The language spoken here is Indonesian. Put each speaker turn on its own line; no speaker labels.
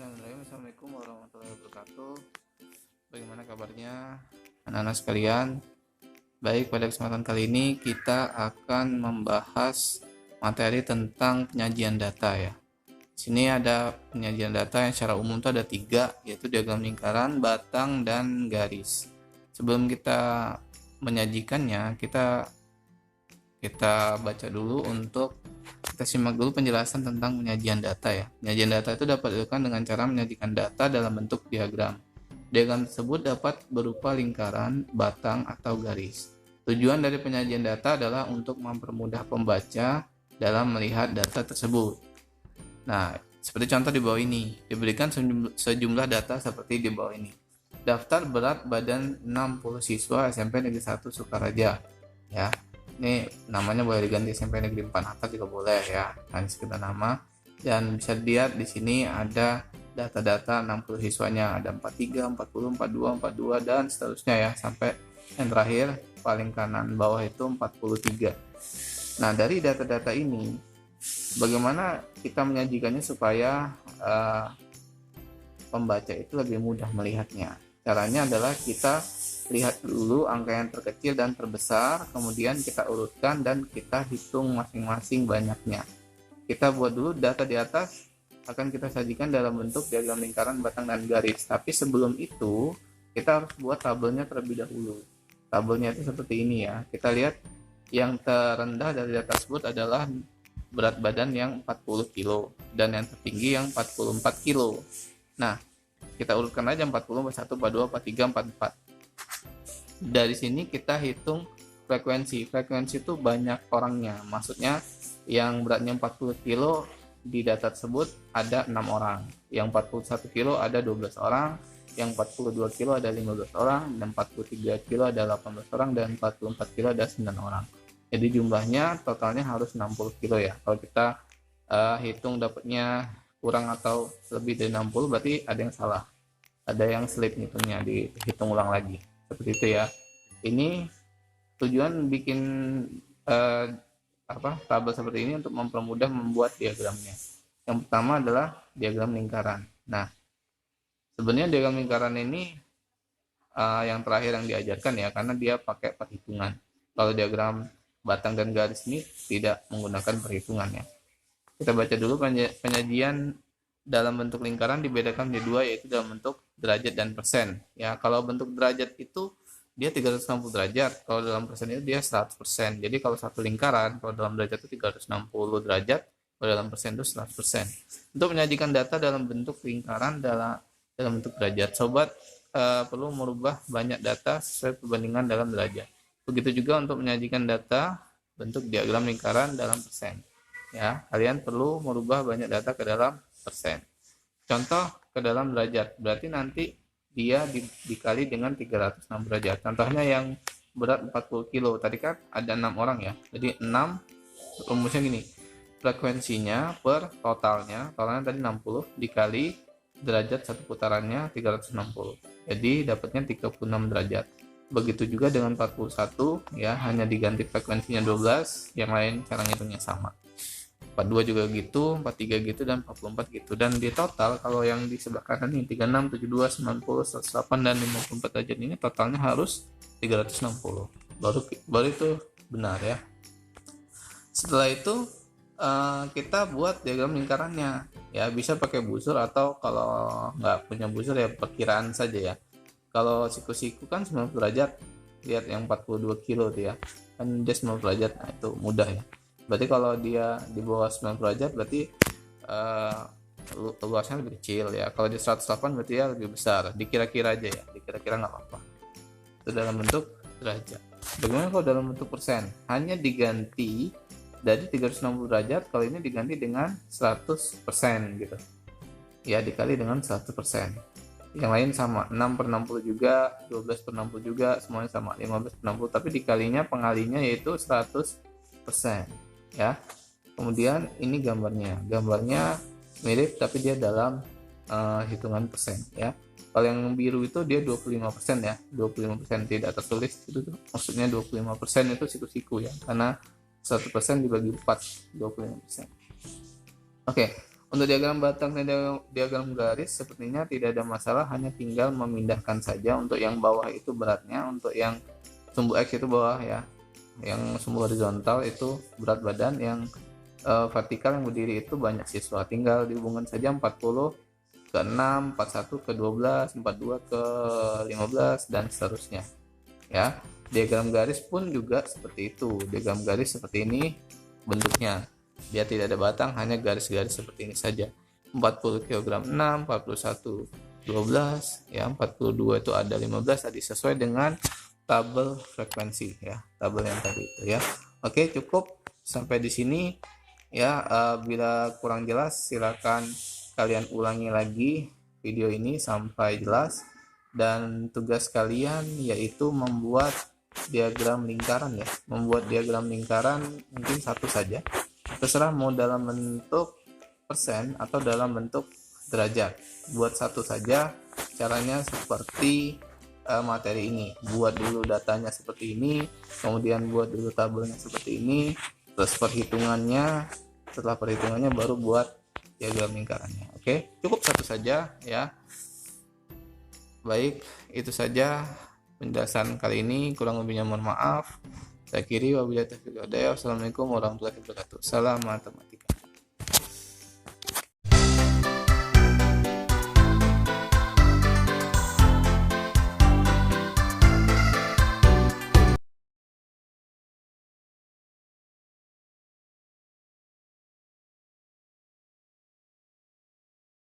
Bismillahirrahmanirrahim. Assalamualaikum warahmatullahi wabarakatuh. Bagaimana kabarnya anak-anak sekalian? Baik, pada kesempatan kali ini kita akan membahas materi tentang penyajian data ya. Di sini ada penyajian data yang secara umum itu ada 3, yaitu diagram lingkaran, batang, dan garis. Sebelum kita menyajikannya, kita baca dulu kita simak dulu penjelasan tentang penyajian data ya. Penyajian data itu dapat dilakukan dengan cara menyajikan data dalam bentuk diagram. Diagram tersebut dapat berupa lingkaran, batang, atau garis. Tujuan dari penyajian data adalah untuk mempermudah pembaca dalam melihat data tersebut. Nah, seperti contoh di bawah ini, diberikan sejumlah data seperti di bawah ini. Daftar berat badan 60 siswa SMP Negeri 1 Sukaraja. Ya. Ini namanya boleh diganti SMP Negeri 4 Hatta juga boleh ya, hanya sekedar nama. Dan bisa dilihat di sini ada data-data 60 siswanya, ada 43, 40, 42, 42 dan seterusnya ya, sampai yang terakhir paling kanan bawah itu 43. Nah, dari data-data ini bagaimana kita menyajikannya supaya pembaca itu lebih mudah melihatnya? Caranya adalah kita lihat dulu angka yang terkecil dan terbesar, kemudian kita urutkan dan kita hitung masing-masing banyaknya. Kita buat dulu data di atas, akan kita sajikan dalam bentuk diagram lingkaran, batang, dan garis. Tapi sebelum itu, kita harus buat tabelnya terlebih dahulu. Tabelnya itu seperti ini ya. Kita lihat yang terendah dari data tersebut adalah berat badan yang 40 kilo dan yang tertinggi yang 44 kilo. Nah, kita urutkan aja 40, 41, 42, 43, 44. Dari sini kita hitung frekuensi itu banyak orangnya, maksudnya yang beratnya 40 kilo di data tersebut ada 6 orang, yang 41 kilo ada 12 orang, yang 42 kilo ada 15 orang, dan 43 kilo ada 18 orang, dan 44 kilo ada 9 orang. Jadi jumlahnya totalnya harus 60 kilo ya. Kalau kita hitung dapatnya kurang atau lebih dari 60 berarti ada yang salah, ada yang slip hitungnya, dihitung ulang lagi. Seperti itu ya. Ini tujuan bikin tabel seperti ini untuk mempermudah membuat diagramnya. Yang pertama adalah diagram lingkaran. Nah, sebenarnya diagram lingkaran ini yang terakhir yang diajarkan ya, karena dia pakai perhitungan. Kalau diagram batang dan garis ini tidak menggunakan perhitungannya. Kita baca dulu penyajian dalam bentuk lingkaran dibedakan menjadi 2, yaitu dalam bentuk derajat dan persen. Ya, kalau bentuk derajat itu dia 360 derajat, kalau dalam persen itu dia 100%. Jadi kalau satu lingkaran, kalau dalam derajat itu 360 derajat, kalau dalam persen itu 100%. Untuk menyajikan data dalam bentuk lingkaran dalam bentuk derajat, sobat perlu merubah banyak data sesuai perbandingan dalam derajat. Begitu juga untuk menyajikan data bentuk diagram lingkaran dalam persen. Ya, kalian perlu merubah banyak data ke dalam persen. Contoh ke dalam derajat, berarti nanti dia dikali dengan 306 derajat. Contohnya yang berat 40 kilo, tadi kan ada 6 orang ya. Jadi 6, rumusnya gini, frekuensinya per totalnya tadi 60 dikali derajat satu putarannya 360. Jadi dapatnya 36 derajat. Begitu juga dengan 41 ya, hanya diganti frekuensinya 12, yang lain cara ngitungnya sama. 42 juga gitu, 43 gitu, dan 44 gitu. Dan di total kalau yang di sebelah kanan ini 36, 72, 90, 108 dan 54 derajat ini totalnya harus 360. Baru itu benar ya. Setelah itu kita buat diagram lingkarannya. Ya, bisa pakai busur atau kalau nggak punya busur ya perkiraan saja ya. Kalau siku-siku kan 90 derajat, lihat yang 42 kilo tuh ya. Kan dia 90 derajat, nah itu mudah ya. Berarti kalau dia di bawah 90 derajat berarti luasnya lebih kecil ya. Kalau di 108 berarti ya lebih besar. Dikira-kira aja ya, dikira-kira nggak apa-apa. Itu dalam bentuk derajat. Bagaimana kalau dalam bentuk persen? Hanya diganti dari 360 derajat, kalau ini diganti dengan 100% gitu. Ya, dikali dengan 100%. Yang lain sama, 6 per 60 juga, 12 per 60 juga, semuanya sama, 15 per 60, tapi dikalinya pengalinya yaitu 100%. Ya, kemudian ini gambarnya mirip tapi dia dalam hitungan persen ya. Kalau yang biru itu dia 25% ya, 25% tidak tertulis itu tuh, maksudnya 25% itu siku-siku ya, karena 100% dibagi 4, 25%. Oke, Untuk diagram batang dan diagram garis sepertinya tidak ada masalah, hanya tinggal memindahkan saja. Untuk yang bawah itu beratnya, untuk yang sumbu X itu bawah ya, yang sumbu horizontal itu berat badan, yang vertikal yang berdiri itu banyak siswa. Tinggal dihubungkan saja 40 ke 6, 41 ke 12, 42 ke 15 dan seterusnya ya. Diagram garis pun juga seperti itu. Diagram garis seperti ini bentuknya. Dia tidak ada batang, hanya garis-garis seperti ini saja. 40 kg 6, 41 12 ya, 42 itu ada 15 tadi, sesuai dengan tabel frekuensi ya, tabel yang tadi itu ya. Oke, cukup sampai di sini ya. Bila kurang jelas silakan kalian ulangi lagi video ini sampai jelas, dan tugas kalian yaitu membuat diagram lingkaran ya. Membuat diagram lingkaran mungkin satu saja, terserah mau dalam bentuk persen atau dalam bentuk derajat. Buat satu saja. Caranya seperti materi ini. Buat dulu datanya seperti ini, kemudian buat dulu tabelnya seperti ini, terus perhitungannya, setelah perhitungannya baru buat diagram lingkarannya. Oke, cukup satu saja ya. Baik, itu saja penjelasan kali ini. Kurang lebihnya mohon maaf. Saya akhiri, wabillahi taufiq wal hidayah. Wassalamualaikum warahmatullahi wabarakatuh. Salam matematika.